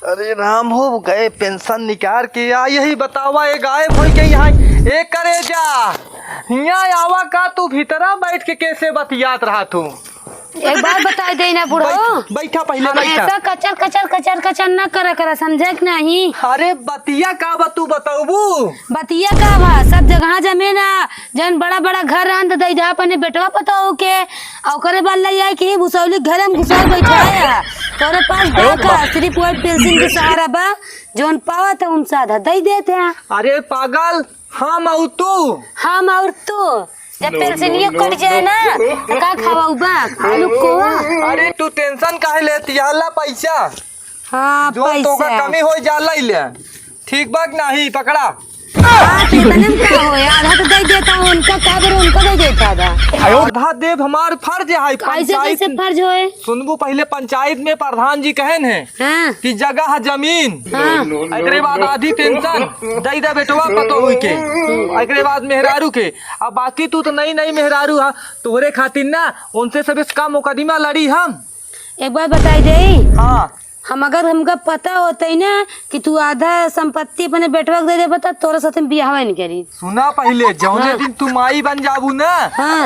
अरे राम हो गए पेंशन निकाल के आ यही बतावा ये गायब हो के यहाँ एक करे जा यहाँ आवा का तू भीतरा बैठ के कैसे बतियात रहा तू। एक बार बता दे ना बुढ़ो। बैठा पहले बैठा। ऐसा कचर कचर कचर कचर न करा समझे कि नहीं। अरे बतिया का बा तू बताबू। बतिया का बा सब जगह जमीन जन बड़ा बड़ा घर रहन दे जा अपने बेटवा पता हो के औकरे बाल ले जाए कि भुसौली घर में घुसा बैठा है तोरे पास देखा सिर्फ वो पेंशन के सहारा बा जोन पावा तो उन साधा दे देते हैं। अरे पागल हम और तू। हम और तू जब पेंशन ये कट जाए ना तो का खावा बा आलू को। अरे तू टेंशन काहे लेती हल्ला पैसा। हाँ जो तो का कमी हो जाला ले ठीक बात नहीं पकड़ा। आधा तो दे देता हूँ उनका काबर उनको दे देता था। आधा देव हमार फर्ज है पंचायत फर्ज होए। सुनबू पहले पंचायत में प्रधान जी कहन है हाँ। कि जगह है जमीन एकरे बाद आधी पेंशन दई दे बेटवा पतो हुई के एकरे बाद मेहरारू के अब बाकी तू तो नई मेहरारू है तोहरे खातिर ना उनसे सब इसका मुकदमा लड़ी हम। एक बार बताई दे। हाँ हम अगर हमका पता होता है ना कि तू आधा संपत्ति अपने बेटवा दे दे बता तोरा साथ में बियाह नहीं करी। सुना पहले जौने दिन तू माई बन जाबू ना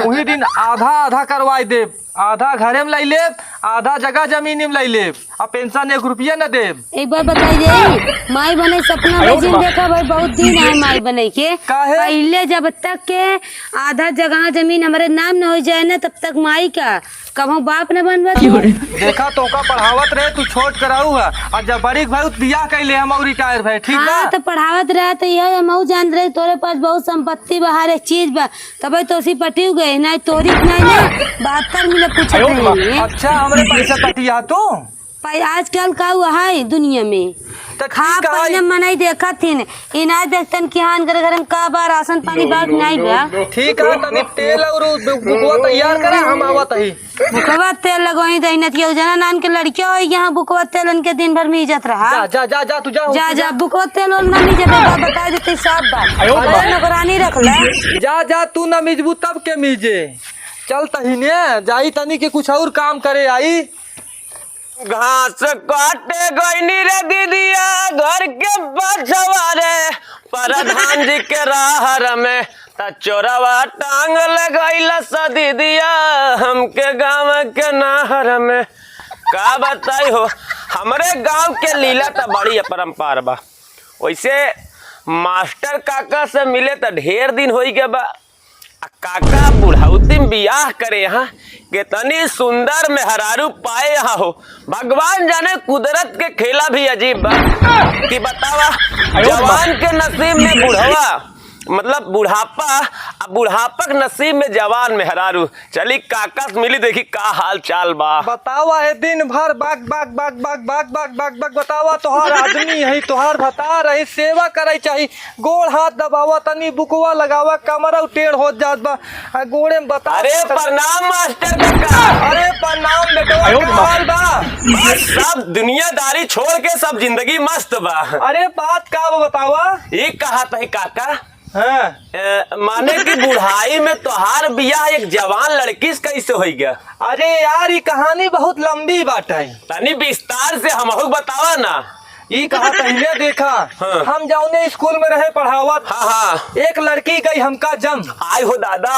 वही दिन आधा आधा करवाई दे आधा घरे में लाई ले आधा जगह जमीन में लाई ले अब पेंशन 1 रुपया न दे। एक बार बताई दे माई बने सपना दिन देखा भाई बहुत दिन है माई बने के पहले जब तक के आधा जगह जमीन हमारे नाम न हो जाए ना तब तक माई का कब बाप न बनवा। देखा तो का पढ़ावत रहे तू छोट कराऊ है और जब बड़ी भाई बियाह कैले हम और रिटायर भाई ठीक बा। तो पढ़ावत रहे तो यह हम जान रहे तोरे पास बहुत संपत्ति बा हर एक चीज बा तब तो उसी पटी गए ना तोरी नहीं ना 72 मिले पूछे। अच्छा हमरे पैसा पटिया तो आजकल का हुआ है दुनिया में हाँ पहले मनाई देखा थी इनाज देखतन कि हाँ घर घर में का बा राशन पानी बाग नहीं बा। ठीक है तनी तेल और बुकवा तैयार करा हम आवत ही बुकवा तेल लगवाई दई नतिया जना नान के लड़किया हो यहाँ बुकवा तेल उनके दिन भर में इज्जत रहा। जा जा जा तू जा बुकवा तेल और ना इज्जत बता देते सब बात नौकरानी रख ले। जा तू ना मिजबू तब के मिजे चल तहीने जाई तनी के कुछ और काम करे आई। घास काटे गईनी रे दीदिया घर के बछवा रे प्रधान जी के राहर में चोरवा टांग लगैला सा दीदिया हमके गाँव के नाहर में का बताई हो हमरे गांव के लीला तो बड़ी अपरंपार बा। वैसे मास्टर काका से मिले तो ढेर दिन हो गया बा काका बुढ़ाउती में बियाह करे यहाँ कितनी सुंदर मेहरारू पाए यहाँ हो भगवान जाने कुदरत के खेला भी अजीब बा कि बतावा जवान के नसीब में बुढ़वा मतलब बुढ़ापा अब बुढ़ापा के नसीब में जवान मेहरारू चली काका से मिली देखी का हाल चाल बा। बतावा है दिन भर बाग बाग बाग बाग बाग बाग बाग बाग बतावा तोहार आदमी है तोहार बता रही सेवा करे चाहिए गोड़ हाथ दबावा तनी बुकवा लगावा कमरा टेढ़ हो जात बा गोड़े में बता। अरे प्रणाम मास्टर काका। अरे प्रणाम बेटवा हाल बा सब दुनियादारी छोड़ के सब जिंदगी मस्त बा। अरे बात का बतावा ये कहा था काका हाँ। माने कि बुढ़ाई में तोहार बियाह एक जवान लड़की से कैसे हो गया। अरे यार ये कहानी बहुत लंबी बात है तनी विस्तार से हमहू बतावा ना। ये कहा पहले देखा हाँ। हम जाऊने स्कूल में रहे पढ़ावत हाँ। एक लड़की गई हमका जम आय हो दादा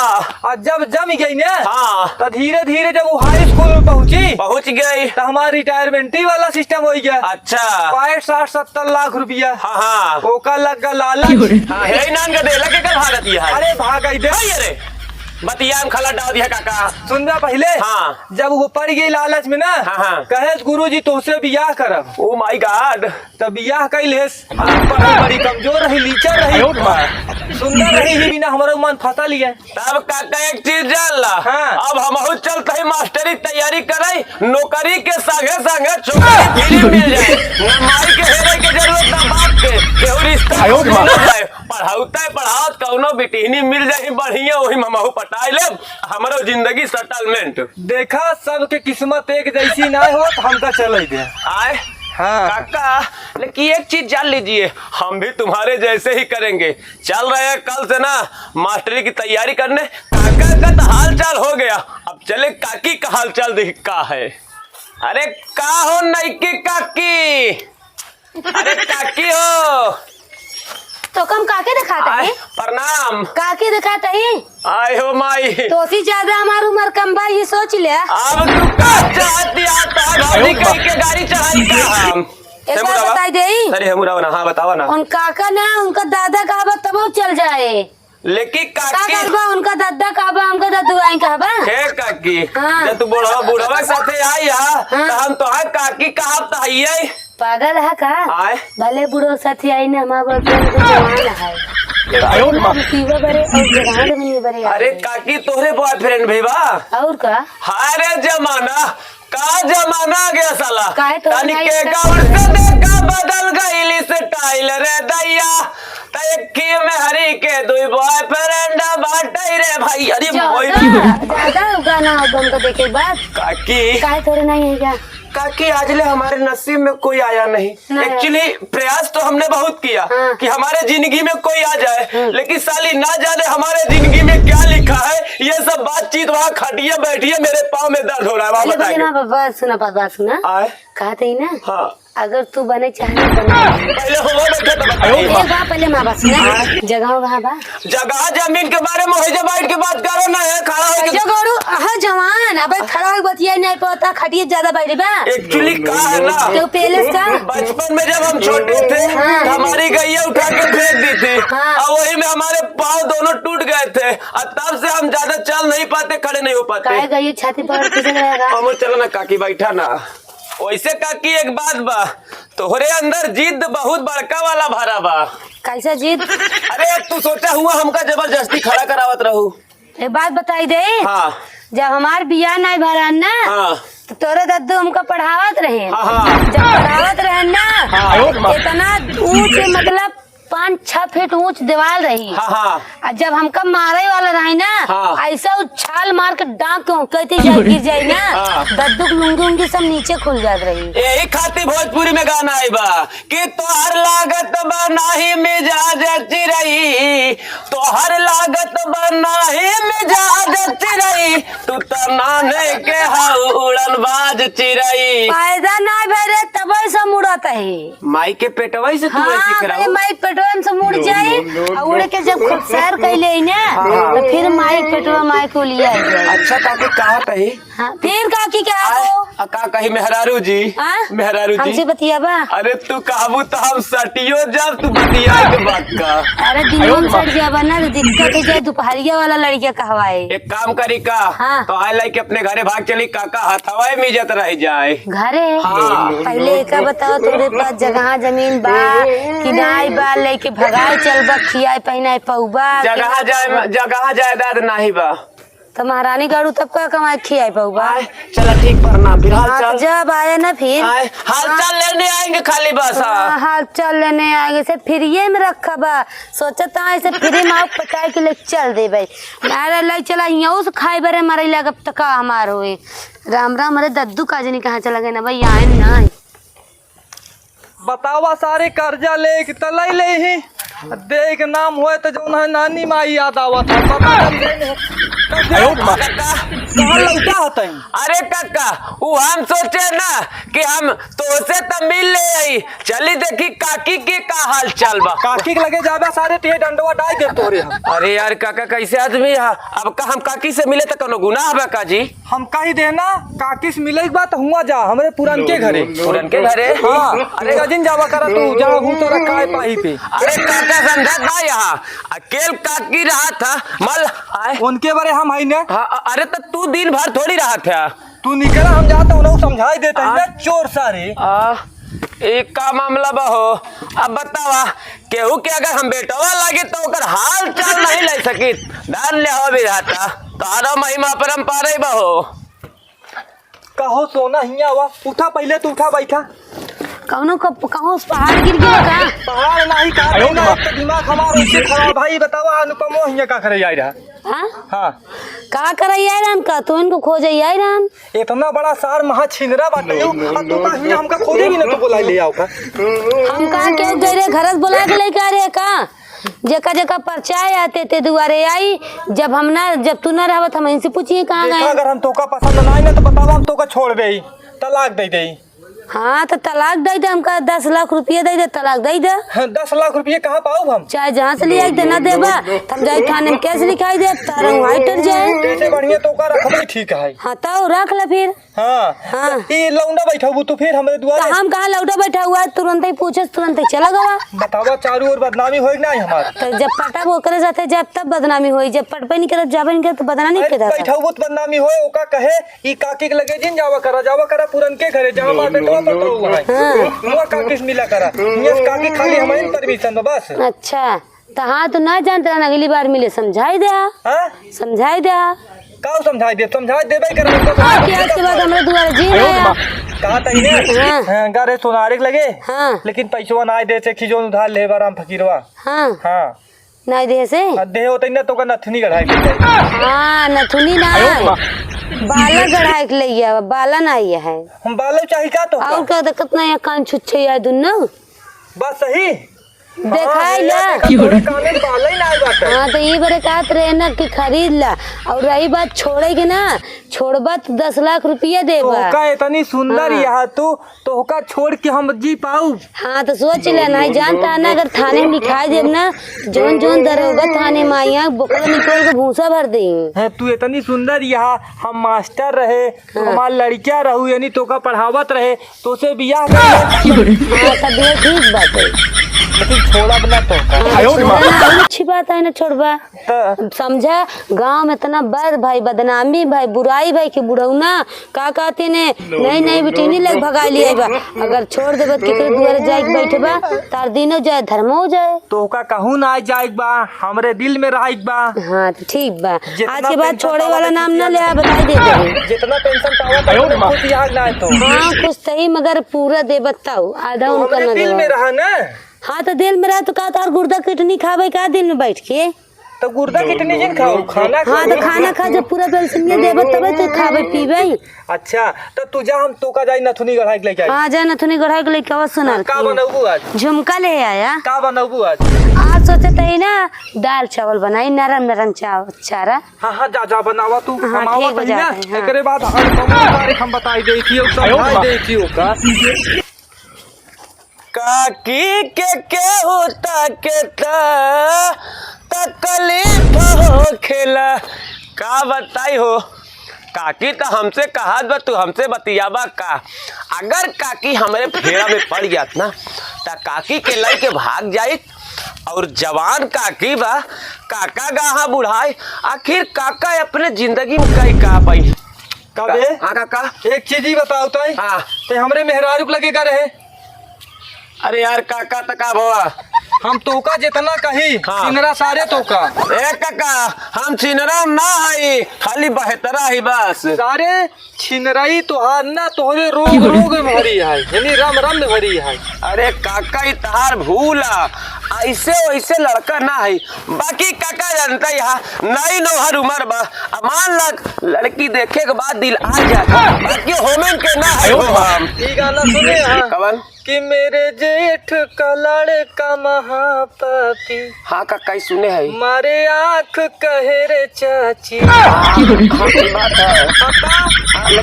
और जब जम गई ना हाँ। तो धीरे धीरे जब वो हाई स्कूल में पहुंच गई तो हमारा रिटायरमेंट वाला सिस्टम हो गया। अच्छा 60-70 लाख रुपया हाँ हाँ ओका लग लालच नान का देला के कर भागत है। अरे भाग गई दे अरे बतिया में खला डाल दिया काका सुन रहा पहले हाँ। जब वो पड़ गई लालच में ना हाँ। कहे गुरुजी तुमसे बियाह करब। ओ माय गॉड तब बियाह कैलेस बड़ी कमजोर रही लीचर रही सुंदर रही ही बिना हमारा मन फंसा लिया। तब काका एक चीज जान ला हाँ। अब हम चलते ही मास्टरी तैयारी करे नौकरी के संगे संगे छोकरी फ्री मिल जाए न माई के हेरे के जरूरत ना बाप के केहू रिश्ता पढ़ावत कौनो बिटिहनी मिल जाए बढ़िया वही हमहू पटाई ले हमारो जिंदगी सेटलमेंट। देखा सबके किस्मत एक जैसी ना हो तो हमका चल दे आए हाँ। काका लेकिन एक चीज जान लीजिए हम भी तुम्हारे जैसे ही करेंगे चल रहे हैं कल से ना मास्टरी की तैयारी करने। काका का तो हाल चाल हो गया अब चले काकी का हाल चाल देख का है। अरे का हो नईकी काकी अरे काकी हो। तो कम काके दिखाता आय, है प्रणाम। काके दिखाता है आय हो माई। तो सी ज्यादा हमार उम्र कम बा ये सोच ले। अब तू का चाहती आता भाभी कहीं के गाड़ी चढ़ाई का हम। एक बात बताई दे अरे हमूरा ना, हाँ बतावा ना। उन काका ना उनका दादा कहबा तब वो चल जाए। लेकिन का काकी कहबा उनका दादा कहबा हमका दादू आई कहबा। हे काकी हाँ। जब तू बुढ़वा के साथे आई हा तो हम तो है काकी कहब त हइये। पागल है का आय भले बुढ़ो साथी आई ना हमारा जवान है पीवा बरे और जवान में बरे। अरे काकी तोहरे बॉयफ्रेंड भी बा। और का हाय रे जमाना का जमाना आ गया साला। काहे तो तनी नहीं के इसका- गौर से देखा बदल गईली स्टाइल रे दैया। तयकी में हरी के दुई बॉयफ्रेंड बाटे रे भाई। अरे मोई ज्यादा गाना हो तुमको देखे बाद काकी काहे थोड़े नहीं है क्या। काकी आजले हमारे नसीब में कोई आया नहीं। नहीं। एक्चुअली प्रयास तो हमने बहुत किया हाँ। कि हमारे जिंदगी में कोई आ जाए, लेकिन साली ना जाने हमारे जिंदगी में क्या लिखा है। ये सब बातचीत वहाँ खटिए बैठिए मेरे पाँव में दर्द हो रहा है। वहाँ पहले बताइए। ना बाबा सुना बात सुना आए कहा थी ना हाँ अगर तू बने चाहे बना। पहले हो बैठे तो बताइए। एक बार पहले माँ बात सुना जगह वहाँ बा जगह जमीन के बारे में होइजे बैठ के बात करो ना है खड़ा हो जो गौरू हाँ जवान अब खड़ा हो बतिया नहीं पता खटिए ज्यादा बैठे बा। एक्चुअली का है ना तो पहले का बचपन में जब हम छोटे थे हाँ। तो हमारी गैया उठा के फेंक दी थी हाँ। और वही में हमारे पाँव दोनों टूट गए थे और तब से हम ज्यादा चल नहीं पाते, खड़े नहीं हो पाते। काहे गई छाती पर खिसक रहेगा। हम चलो ना काकी बैठा ना। वैसे काकी एक बात बा, तोहरे अंदर जिद बहुत बड़का वाला भरा बा। कैसा जीत अरे तू सोचा हुआ हमका जबरदस्ती खड़ा करावत रहू। एक बात बताई दे हाँ जब हमार बियाह नहीं भरा ना हाँ तो तोरे दादू हमको पढ़ावत रहे। हाँ हाँ जब पढ़ावत रहे ना हाँ। इतना ऊंच मतलब 5-6 फीट ऊंच दीवार रही। हाँ हाँ और जब हमका मारे वाला रही ना हाँ। ऐसा उछाल मार के डांक कहते जाए गिर जाए ना हाँ। दद्दू लुंगी उंगी सब नीचे खुल जात रही। यही खातिर भोजपुरी में गाना आई बा कि तोहर लागत बनाही मिजाज चिरई, तोहर लागत बनाही मिजाज चिरई, तू तो नाने के हाउ उड़न बाज चिरई। फायदा ना भरे तब से मुड़त है। माई के पेटवाई से तू ऐसी हाँ कराओ। माई पेटवा से मुड़ जाए और उड़ के जब खुद सैर कैले ना तो फिर माई पेटवा माई को लिया जाए। अच्छा काकी कहा कही हाँ, फिर काकी क्या हो का कही मेहरारू जी। हाँ? मेहरारू हमसे जी बतिया बा। अरे तू कहबू तो हम सटियो जब तू बतिया के बात का। अरे दिनों में सट जाबा ना तो दिक्कत हो जाए दोपहरिया वाला लड़किया कहवाए। एक काम करी का हाँ। तो आई लाइक अपने घरे भाग चली काका हथवाई में इज्जत रह जाए। घरे हाँ। पहले एक बताओ तोरे पास जगह जमीन बा कि नाई बा लेके भगाए चल बा खियाए पहनाए पौबा जगह जायदाद नहीं बा तो महारानी गाड़ू तब का कमाए खियाए पौबा। चला ठीक प्रणाम फिर हाल हाँ, तो चाल जब आए ना फिर हाल चाल लेने आएंगे खाली बस। हाँ, हाल चल लेने आगे से फ्रीये में रखा बा सोचता ऐसे फ्री में आप पटाए के लिए चल दे भाई नारा लाई चला यहाँ से खाए बरे मारे लगा तक हमार हुए राम राम अरे दद्दू काजनी कहाँ चला गए ना भाई आए ना बतावा सारे कर्जा ले के तलई ले ही देख नाम होए तो जो है नानी माई याद आवत है पता कहाँ लौटा होता है। अरे काका वो हम सोचे ना कि हम तो से तो मिल ले आई चली देखी काकी के का हाल चाल बा। काकी के लगे जाबा सारे ते डंडवा डाल दे तोरे हम। अरे यार काका कैसे आदमी है अब का हम काकी से मिले तो कोनो गुनाह बा का जी। हम कही देना काकी से मिले के बाद हुआ जा हमरे पुरान के घरे। पुरन के घरे हाँ अरे गजिन जावा करा तू जा हूँ तो रखा है पाही पे। अरे काका समझा था यहाँ अकेल काकी रहा था मल आए उनके बारे हम है ने। हाँ अरे तो तू दिन भर थोड़ी रहा था। तू निकला हम जाता हूँ समझाई देता है ना चोर सारे। एक का मामला बहो अब बतावा केहू के अगर हम बेटवा लागे तो ओकर हाल चाल नहीं ले सकी डाल ले हो भी रहता तारा महिमा परम्परा ही बहो। कहो सोना हिया हुआ उठा पहले तू उठा बैठा। कहूँ पहाड़ गिर गया का पहाड़ नहीं का ना तो दिमाग हमारा उससे खराब भाई बतावा अनुपमो हिया का करे जाई रहा। हाँ हाँ का करे यार का तो इनको खोजे यार इतना बड़ा सार महा छिंदरा बाटे और तू का हिया हमका खोजे भी ना तू बुलाई ले आओ का। हम कहा के गए घर बुला के लेके आ रहे का जका जका परचाए आते थे दुआरे आई जब तू ना रहत हम इनसे पूछिए कहाँ देखा गए। अगर हम तोका पसंद ना आई ना तो बतावा हम तोका छोड़ दे तलाक दे दे। हाँ तो तलाक दे दे, हमका 10 लाख रुपया दे दे, तलाक दे दे। 10 लाख रुपये कहाँ पाऊ हम? चाहे जहाँ से ले आई देना देबा, तब जाई थाने में केस लिखाई दे, तारा वहीं टर जाए। कैसे बढ़िया तो का रखबे ठीक है। हाँ तो रख ले फिर। हाँ हाँ। ये लौंडा बैठा हूँ तो फिर हमारे तो द्वारा हम कहाँ लौटा बैठा हुआ, तुरंत ही पूछे तुरंत ही चला गवा। बतावा चारों ओर बदनामी होई ना हमार। तो जब पटा वो करे जाते जब तब बदनामी होई, जब पटपे नहीं करत जाबे नहीं करत तो बदनामी नहीं करत। बैठा हूँ बदनामी होए ओका कहे ई काकी के लगे जिन जावा करा पुरन के घरे जहाँ बात बेटवा पता हुआ है हुआ काकी से मिला करा यस काकी खाली हमारी परमिशन बस। अच्छा तो हाँ तो ना जानते रहना, अगली बार मिले समझाई दे। हाँ समझाई दे। का समझाई देबे कर हाँ कि आज के बाद हमारे दुआरे जी रहे। कहा तही ने हाँ। गारे सोनारे के लगे हाँ लेकिन पैसवा ना दे से खिजोन उधार ले बाराम फकीरवा। हाँ हाँ नहीं दे से दे होते ना तो का नथनी गढ़ाई के हाँ नथुनी ना बाला गढ़ाई के लिए बाला ना ये है। हम बाले चाहिए का तो और क्या कितना यहाँ कान छुच्छे या दुन्ना बस सही देखाई ला। काने बाले ही ना आई बात हाँ तो ये बड़े कहत रहे ना कि खरीद ला, और रही बात छोड़ेगी ना, छोड़बा तो 10 लाख रुपया देबा। तोहका इतनी सुंदर यहाँ तू तोहका छोड़ के हम जी पाऊ। हाँ तो सोच ले नहीं जानता ना, अगर थाने में लिखाई देब ना जोन जोन दरोगा थाने में आइया बोकरा निकल के भूसा भर दी। है तू इतनी सुंदर यहाँ हम मास्टर रहे तो हमार लड़किया रहू यानी तोका पढ़ावत रहे तो से बियाह कर हाँ तब ये ठीक बात है, लेकिन छोड़ा बना तो अच्छी बात है ना छोड़बा। समझा गांव में इतना बद भाई बदनामी भाई बुराई भाई कि बुढ़ौना का कहते ने नहीं बिटिनी लग भगा लिया बा, अगर छोड़ देबे तो केकरे दुआरे जाए के बैठे बा तार दिनो जाए धर्मो हो जाए। तोहका कहूँ ना जाए बा हमरे दिल में रह बा। हाँ तो ठीक बा, जितना आज के बाद पेंशन छोड़े पावा वाला तो नाम ना ठीक ले बताई दे दे। जितना पेंशन पावा कुछ याद ना है तो हाँ कुछ सही मगर पूरा दे बताओ, आधा उनका हमरे ना दिल में दे। रहा ना हाँ तो दिल में रहा तो का तार गुर्दा किडनी खावे का दिन में बैठ के। तो गुर्दा कितनी दिन खाओ खाना हाँ तो खाना खा जब पूरा पेंशन देबे तबे तो खावे पीबे। अच्छा तो तू जा हम तोका जाई नथुनी गढ़ाई के लेके आई। हाँ जा नथुनी गढ़ा के लेके आवा सुनार का बनाऊ आज? झुमका ले आया। का बनाऊ आज? आज सोचे थे ना दाल चावल बनाई नरम नरम चारा। हाँ जा बनावा तू हाँ, हम आवा ठीक हो तनी ना जाता है, हाँ। एकरे बाद हम बताई दे थी और समझाई दे थी ओका काकी के होता के तकलीफ हो खेला का बताई हो। काकी तो हमसे कहा बा तू हमसे बतियाबा का, अगर काकी हमारे फेरा में पड़ गया ना तो काकी के लाई के भाग जाए और जवान काकी बा काका गाहा बुढ़ाई आखिर काका अपने जिंदगी में कई का पाई। कबे हाँ काका एक चीज ही बताओ तो हाँ ते हमरे मेहरारू के लगेगा रहे। अरे यार काका तका भवा हम तोका जितना कही हाँ। सिनरा सारे तोका ए काका हम छिनरा ना है खाली बहतरा ही बस। सारे छिनराई तोहार ना तोहरे रोग रोग में भरी है यानी रम रम में भरी है। अरे काका इतहार भूला ऐसे वैसे लड़का ना है, बाकी काका जानता यहाँ नई नौहर उम्र बा मान लग लड़की देखे के बाद दिल आ जाता, बाकी होमन के ना है हो हम। ये गाना सुने हाँ कवन कि मेरे जेठ का लड़का महापापी हाँ काका सुने है मारे आँख कहे रे चाची। हाँ ये बात है।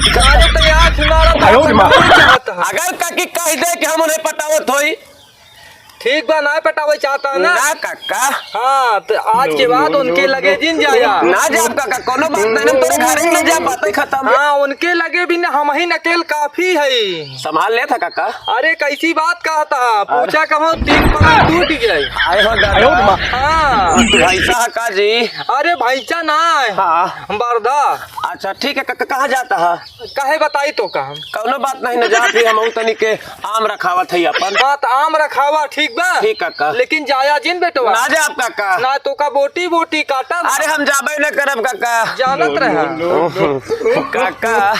सारे तो आँख मारा अगर काकी कह दे कि हम उन्हें पटावत होई ठीक बा ना पटावे चाहता ना ना काका हाँ तो आज के बाद उनके लगे जिन जाया ना जा काका कोनो बात नहीं तोरे घर में ना जा पाते खत्म। हाँ उनके लगे भी ना हम ही नकेल काफी है। संभाल ले था काका। अरे कैसी बात कहता पूछा कहो 3 पलंग टूट गए। आए हो दादा हाँ भाईसा का जी। अरे भाईचा ना हाँ बरदा। अच्छा ठीक है काका कहाँ जाता है कहे बताई तो का कौनो बात नहीं न जाती हम तनी के आम रखावत है अपन बात आम रखावा ठीक बा ठीक काका लेकिन जाया जिन बेटवा ना जा काका ना तो का बोटी बोटी काटा अरे हम जाबे न करब काका जानत रहा काका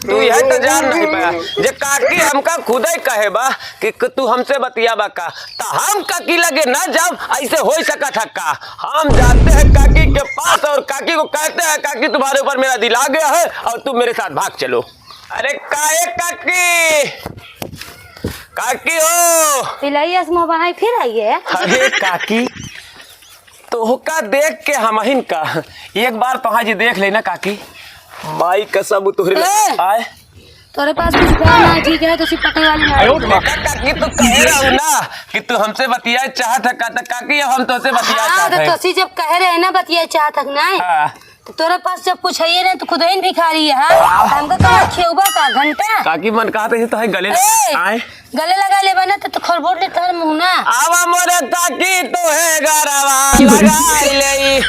तू यह तो जान नहीं पाया जे काकी हमका खुद ही कहे बा कि तू हमसे बतियाबा का तो हम काकी लगे ना जाम ऐसे हो सकत है का। हम जाते हैं काकी के पास और काकी को कहते हैं काकी तुम्हारे ऊपर मेरा दिल आ गया है और तुम मेरे साथ भाग चलो। अरे काहे काकी काकी हो पिलाइया से मुँह बनाई फिर आई है। अरे काकी तोहका देख के हमहिन का एक बार तोहा जी देख लेना काकी माई कसम तोहरे ए! आए तोरे पास कुछ बड़ा ना ठीक है तो सिर्फ पकड़े वाली ना काकी तू कह रहा हूँ ना कि तू हमसे बतिया चाहत है का काकी अब हम तुझसे बतिया हाँ चाहत तो है। तोसी जब कह रहे हैं ना बतिया चाहत हक ना हाँ। तो तोरे पास जब कुछ है ना तो खुद ही भिखारी है हाँ हमको कहा खेउबा का घंटा काकी मन कहते हैं तो है गले ए, आए गले लगा ले बना तो खरबोट ले तर मुंह ना आवा मोरे काकी तो है गरवा लगाई ले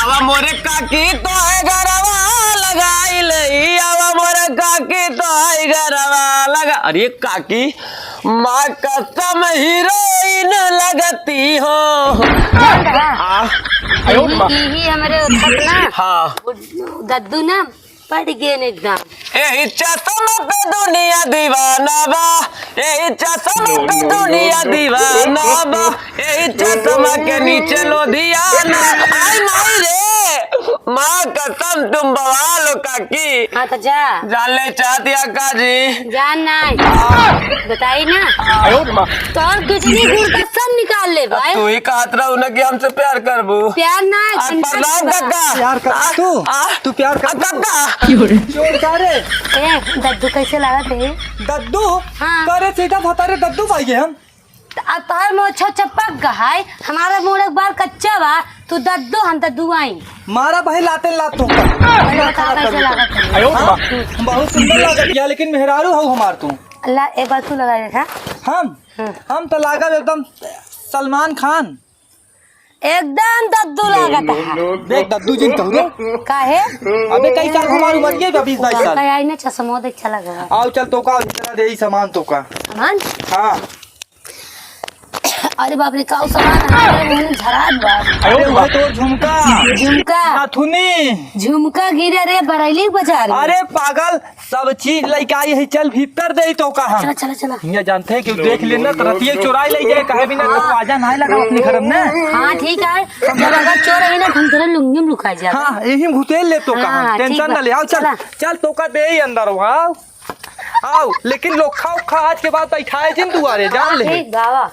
आवा मोरे काकी तो है गरवा लगाई ले आवा मोरे काकी तो है गरवा लगा। अरे काकी माँ कसम हीरोइन लगती हो। यही हमारे थकना हाँ दद्दू ना पड़ गए एकदम यही चश्म पे दुनिया दीवाना बा यही चश्म पे दुनिया दीवाना बा यही चश्मा के नीचे लोधियाना। आई माई रे माँ कसम तुम बवाल हो काकी। हाँ तो जा जान ले चाहती अक्का जी जान नहीं बताई ना तोर कितनी गुड़ का सब निकाल ले भाई तू ही कहत रहू ना कि हमसे प्यार करबू। प्यार ना प्रणाम काका। प्यार कर तू प्यार कर काका चोर का रे दद्दू कैसे लगा थे दद्दू हाँ। करे सीधा भतारे दद्दू भाई हम अब तोहर मुँह अच्छा पक गया है हमारा मुँह एक बार कच्चा बा तू दद्दू हम दद्दू आई मारा भाई लाते लातों का कैसे लगा था बहुत सुंदर लागत गया लेकिन मेहरारू हो हमार तू अल्लाह एक बार तू लगा देखा हम तो लागत एकदम सलमान खान एकदम दद्दू लागत है देख दद्दू जी कहू काहे अबे कई साल हमारी उम्र ये 20-22 साल आई ना चश्मा देख अच्छा लगा आओ चल तो का दे ही सामान तो का सामान हाँ अरे बाप रे का सामान हमारे मुंह में झरात बा अरे भाई तो झुमका झुमका झुमका गिरे रे बरैली बाजार में। अरे पागल सब चीज लेके आई है चल भीतर दे तो का हम चला चला चला ये जानते हैं कि देख लेना तो रतिये चुराई ले जाए कहे बिना तो आजा नहीं लगा अपने घर में हाँ ठीक है जब अगर चोर है ना हम तेरा लुंगी में लुका जाए हाँ यही घुसेल ले तो का हाँ, टेंशन ठीक न ले आओ चल चला। चल तो का दे ही अंदर आओ आओ लेकिन लोखा उखा आज के बाद बैठाए जिन दुआरे जान ले ठीक बाबा